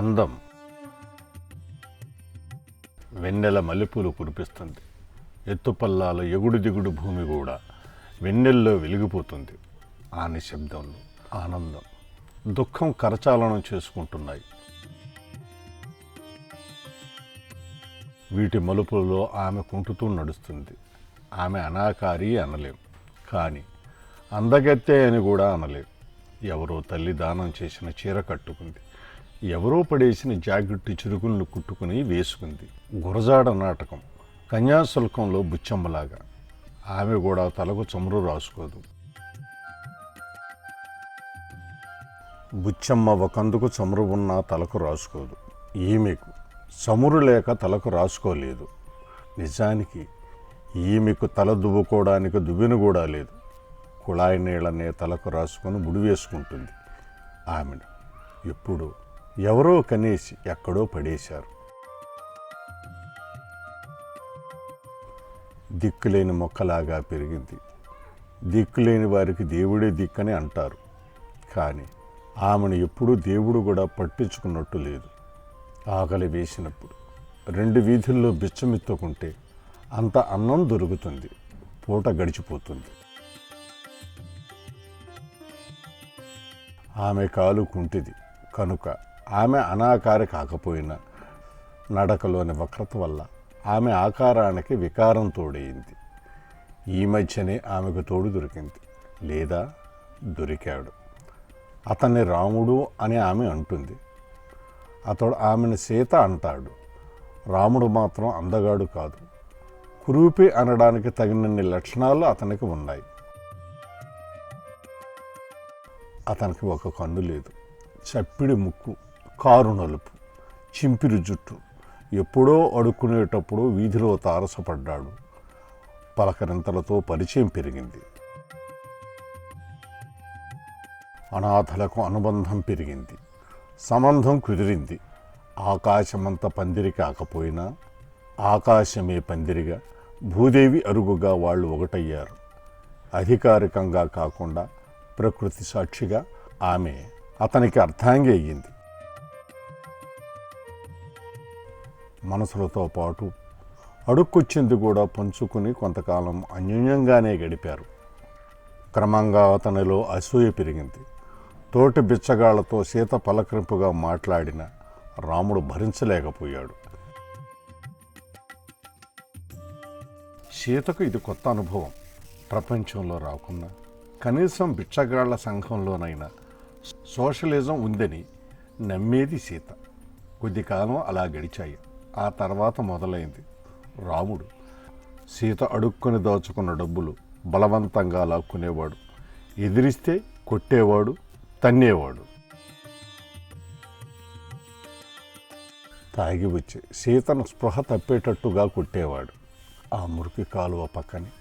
అందం వెన్నెల మల్లెపూలు కురిపిస్తుంది. ఎత్తుపల్లాల ఎగుడు దిగుడు భూమి కూడా వెన్నెల్లో వెలిగిపోతుంది. ఆ నిశ్శబ్దంలో ఆనందం, దుఃఖం కరచాలనం చేసుకుంటున్నాయి. వీటి మలుపులలో ఆమె కుంటుతూ నడుస్తుంది. ఆమె అనాకారి అనలేం, కానీ అందగత్తె అని కూడా అనలేం. ఎవరో తల్లి దానం చేసిన చీర కట్టుకుంది, ఎవరో పడేసిన జాకెట్టు చిరుగులను కుట్టుకుని వేసుకుంది. గురజాడ నాటకం కన్యాశుల్కంలో బుచ్చమ్మలాగా ఆమె కూడా తలకు చమురు రాసుకోదు. బుచ్చమ్మ ఒకందుకు చమురు ఉన్నా తలకు రాసుకోదు. ఈమెకు చమురు లేక తలకు రాసుకోలేదు. నిజానికి ఈమెకు తల దువ్వుకోవడానికి దువ్వెన కూడా లేదు. కుళాయి నీళ్ళనే తలకు రాసుకొని ముడి వేసుకుంటుంది. ఆమెను ఎప్పుడో ఎవరో కనేసి ఎక్కడో పడేశారు. దిక్కులేని మొక్కలాగా పెరిగింది. దిక్కులేని వారికి దేవుడే దిక్కని అంటారు, కానీ ఆమెను ఎప్పుడూ దేవుడు కూడా పట్టించుకున్నట్టు లేదు. ఆకలి వేసినప్పుడు 2 వీధుల్లో బిచ్చమెత్తుకుంటే అంత అన్నం దొరుకుతుంది, పూట గడిచిపోతుంది. ఆమె కాలు కుంటిది కనుక ఆమె అనాకారి కాకపోయినా నడకలోని వక్రత వల్ల ఆమె ఆకారానికి వికారం తోడైంది. ఈ మధ్యనే ఆమెకు తోడు దొరికింది, లేదా దొరికాడు. అతన్ని రాముడు అని ఆమె అంటుంది. అతడు ఆమెను సీత అంటాడు. రాముడు మాత్రం అందగాడు కాదు. కురూపి అనడానికి తగినన్ని లక్షణాలు అతనికి ఉన్నాయి. అతనికి ఒక కన్ను లేదు, చప్పిడి ముక్కు, కారు నలుపు, చింపిరి జుట్టు. ఎప్పుడో అడుక్కునేటప్పుడు వీధిలో తారసపడ్డాడు. పలకరింతలతో పరిచయం పెరిగింది. అనాథలకు అనుబంధం పెరిగింది, సంబంధం కుదిరింది. ఆకాశమంత పందిరి కాకపోయినా ఆకాశమే పందిరిగా, భూదేవి అరుగుగా వాళ్ళు ఒకటయ్యారు. అధికారికంగా కాకుండా ప్రకృతి సాక్షిగా ఆమె అతనికి అర్థాంగి అయ్యింది. మనసులతో పాటు అడుక్కొచ్చింది కూడా పంచుకుని కొంతకాలం అన్యోన్యంగానే గడిపారు. క్రమంగా అతనిలో అసూయ పెరిగింది. తోటి బిచ్చగాళ్లతో సీత పలకరింపుగా మాట్లాడిన రాముడు భరించలేకపోయాడు. సీతకు ఇది కొత్త అనుభవం. ప్రపంచంలో రాకున్నా కనీసం బిచ్చగాళ్ల సంఘంలోనైనా సోషలిజం ఉందని నమ్మేది సీత. కొద్ది కాలం అలా గడిచాయి. ఆ తర్వాత మొదలైంది. రాముడు సీత అడుక్కొని దాచుకున్న డబ్బులు బలవంతంగా లాక్కునేవాడు, ఎదిరిస్తే కొట్టేవాడు, తన్నేవాడు. తాగి వచ్చి సీతను స్పృహ తప్పేటట్టుగా కొట్టేవాడు. ఆ మురికి కాలువ పక్కనే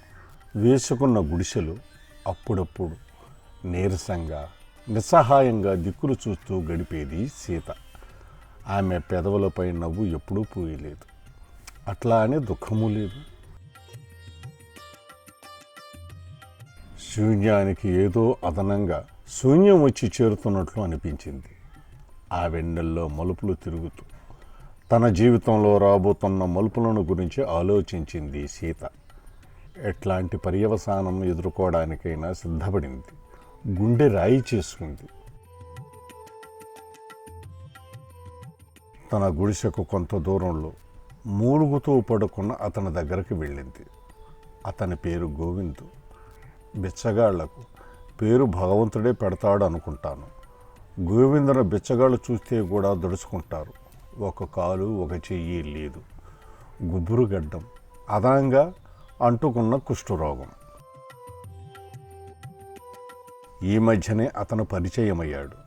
వేసుకున్న గుడిసెలు అప్పుడప్పుడు నీరసంగా నిస్సహాయంగా దిక్కులు చూస్తూ గడిపేది సీత. ఆమె పెదవులపై నవ్వు ఎప్పుడూ పోయలేదు, అట్లా అని దుఃఖము లేదు. శూన్యానికి ఏదో అదనంగా శూన్యం వచ్చి చేరుతున్నట్లు అనిపించింది. ఆ వెన్నెల్లో మలుపులు తిరుగుతూ తన జీవితంలో రాబోతున్న మలుపులను గురించి ఆలోచించింది సీత. ఎట్లాంటి పర్యవసానం ఎదుర్కోవడానికైనా సిద్ధపడింది. గుండె రాయి చేసుకుంది. తన గుడిసెకు కొంత దూరంలో మూలుగుతూ పడుకున్న అతని దగ్గరికి వెళ్ళింది. అతని పేరు గోవిందు. బిచ్చగాళ్లకు పేరు భగవంతుడే పెడతాడు అనుకుంటాను. గోవిందుని బిచ్చగాళ్ళు చూస్తే కూడా దడుచుకుంటారు. ఒక కాలు ఒక చెయ్యి లేదు, గుబురు గడ్డం, అదాంగా అంటుకున్న కుష్ఠరోగం. ఈ మధ్యనే అతను పరిచయమయ్యాడు.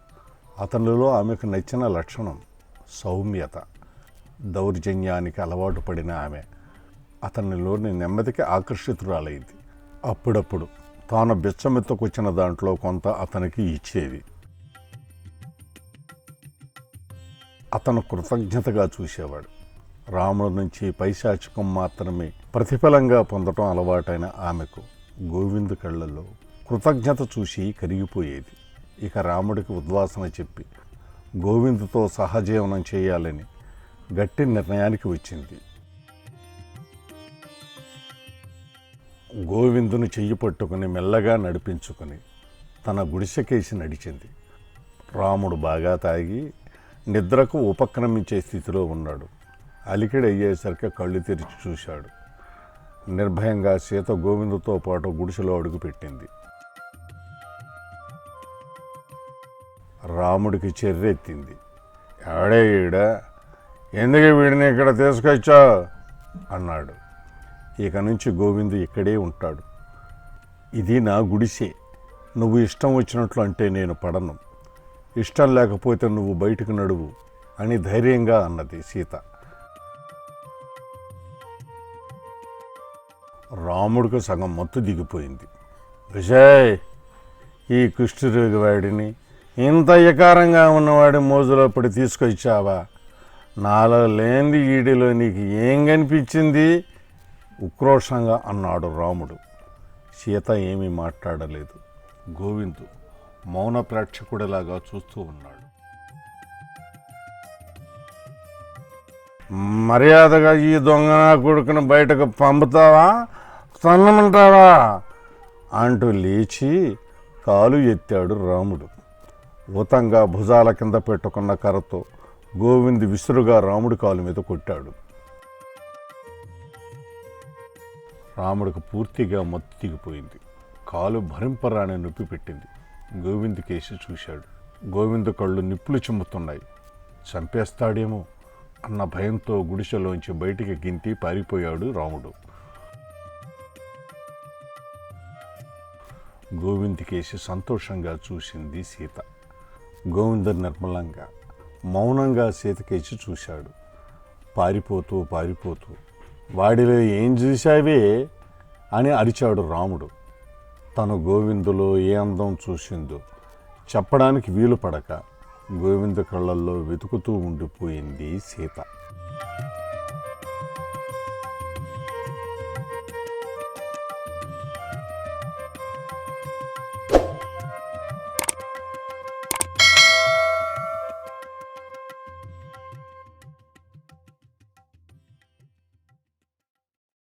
అతనిలో ఆమెకు నచ్చిన లక్షణం సౌమ్యత. దౌర్జన్యానికి అలవాటు పడిన ఆమె అతనిలోని నెమ్మదికి ఆకర్షితురాలైంది. అప్పుడప్పుడు తాను బిచ్చమెత్తుకొచ్చిన దాంట్లో కొంత అతనికి ఇచ్చేది. అతను కృతజ్ఞతగా చూసేవాడు. రాముడి నుంచి పైశాచికం మాత్రమే ప్రతిఫలంగా పొందటం అలవాటైన ఆమెకు గోవిందు కళ్ళల్లో కృతజ్ఞత చూసి కరిగిపోయేది. ఇక రాముడికి ఉద్వాసన చెప్పి గోవిందుతో సహజీవనం చేయాలని గట్టి నిర్ణయానికి వచ్చింది. గోవిందుని చెయ్యి పట్టుకుని మెల్లగా నడిపించుకుని తన గుడిసెకేసి నడిచింది. రాముడు బాగా తాగి నిద్రకు ఉపక్రమించే స్థితిలో ఉన్నాడు. అలికిడి అయ్యేసరికి కళ్ళు తెరిచి చూశాడు. నిర్భయంగా సీత గోవిందుతో పాటు గుడిసెలో అడుగుపెట్టింది. రాముడికి చెర్రెత్తింది. ఎవడే ఈడ, ఎందుకు వీడిని ఇక్కడ తీసుకొచ్చావు అన్నాడు. ఇక నుంచి గోవిందు ఇక్కడే ఉంటాడు. ఇది నా గుడిసే, నువ్వు ఇష్టం వచ్చినట్లు అంటే నేను పడను, ఇష్టం లేకపోతే నువ్వు బయటకు నడువు అని ధైర్యంగా అన్నది సీత. రాముడికి సగం మత్తు దిగిపోయింది. విజయ్, ఈ కుష్ఠరోగివాడిని, ఇంత వికారంగా ఉన్నవాడి మోజులో పడి తీసుకొచ్చావా? నాలో లేనిది ఈడిలో నీకు ఏం కనిపించింది? ఉక్రోషంగా అన్నాడు రాముడు. సీత ఏమీ మాట్లాడలేదు. గోవిందు మౌన ప్రేక్షకుడిలాగా చూస్తూ ఉన్నాడు. మర్యాదగా ఈ దొంగ నా కొడుకుని బయటకు పంపుతావా, తన్నమంటావా అంటూ లేచి కాలు ఎత్తాడు రాముడు. ఊతంగా భుజాల కింద పెట్టుకున్న కర్రతో గోవిందు విసురుగా రాముడి కాలు మీద కొట్టాడు. రాముడికి పూర్తిగా మత్తు దిగిపోయింది. కాలు భరింపరాని నొప్పి పెట్టింది. గోవిందు కేసి చూశాడు. గోవిందు కళ్ళు నిప్పులు చిమ్ముతున్నాయి. చంపేస్తాడేమో అన్న భయంతో గుడిసెలోంచి బయటికి గింటి పారిపోయాడు రాముడు. గోవిందుకేసి సంతోషంగా చూసింది సీత. గోవిందు నిర్మలంగా మౌనంగా సీతకేసి చూశాడు. పారిపోతూ పారిపోతూ, వాడిలో ఏం చూశావే అని అరిచాడు రాముడు. తను గోవిందులో ఏ అందం చూసిందో చెప్పడానికి వీలు పడక గోవిందు కళ్ళల్లో వెతుకుతూ ఉండిపోయింది సీత.